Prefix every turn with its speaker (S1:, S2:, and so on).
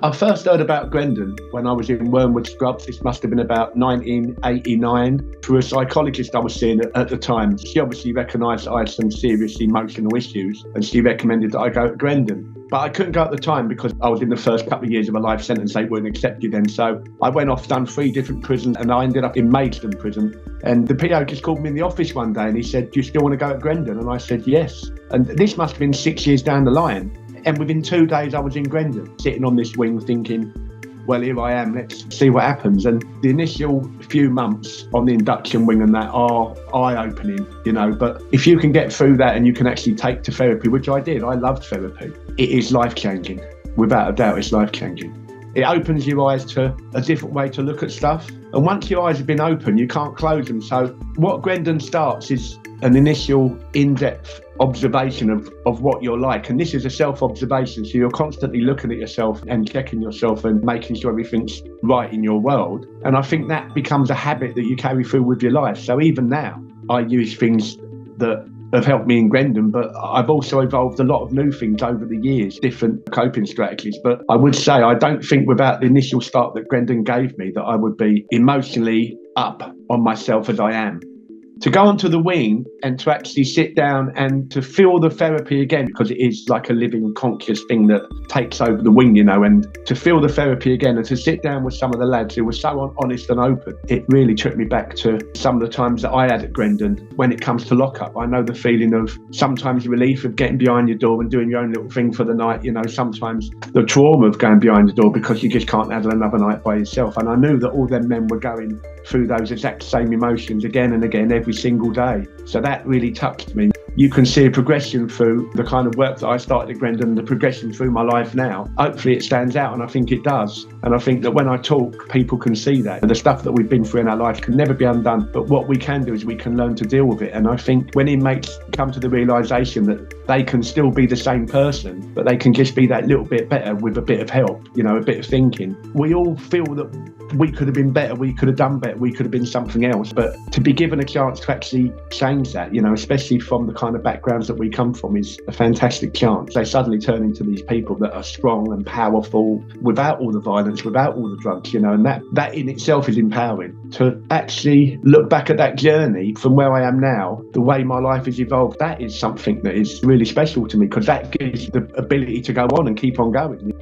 S1: I first heard about Grendon when I was in Wormwood Scrubs. This must have been about 1989. Through a psychologist I was seeing at the time. She obviously recognised that I had some serious emotional issues, and she recommended that I go to Grendon. But I couldn't go at the time because I was in the first couple of years of a life sentence. They weren't accepted then. So I went off, done 3 different prisons, and I ended up in Maidstone prison. And the PO just called me in the office one day and he said, "Do you still want to go to Grendon?" And I said, "Yes." And this must have been 6 years down the line. And within 2 days, I was in Grendon, sitting on this wing thinking, well, here I am, let's see what happens. And the initial few months on the induction wing and that are eye-opening, but if you can get through that and you can actually take to therapy, which I did, I loved therapy, it is life-changing. Without a doubt, it's life-changing. It opens your eyes to a different way to look at stuff. And once your eyes have been open, you can't close them. So what Grendon starts is an initial in-depth observation of what you're like. And this is a self-observation. So you're constantly looking at yourself and checking yourself and making sure everything's right in your world. And I think that becomes a habit that you carry through with your life. So even now, I use things that have helped me in Grendon, but I've also evolved a lot of new things over the years, different coping strategies. But I would say I don't think without the initial start that Grendon gave me that I would be emotionally up on myself as I am. To go onto the wing and to actually sit down and to feel the therapy again, because it is like a living conscious thing that takes over the wing, and to feel the therapy again and to sit down with some of the lads who were so honest and open, it really took me back to some of the times that I had at Grendon. When it comes to lockup, I know the feeling of sometimes relief of getting behind your door and doing your own little thing for the night, sometimes the trauma of going behind the door because you just can't handle another night by yourself. And I knew that all them men were going through those exact same emotions again and again every single day. So that really touched me. You can see a progression through the kind of work that I started at Grendon, the progression through my life now. Hopefully it stands out, and I think it does. And I think that when I talk, people can see that. The stuff that we've been through in our life can never be undone, but what we can do is we can learn to deal with it. And I think when inmates come to the realisation that they can still be the same person, but they can just be that little bit better with a bit of help, a bit of thinking. We all feel that we could have been better, we could have done better, we could have been something else. But to be given a chance to actually change that, especially from the kind of backgrounds that we come from, is a fantastic chance. They suddenly turn into these people that are strong and powerful without all the violence, without all the drugs, and that in itself is empowering. To actually look back at that journey from where I am now, the way my life has evolved, that is something that is really special to me, because that gives the ability to go on and keep on going.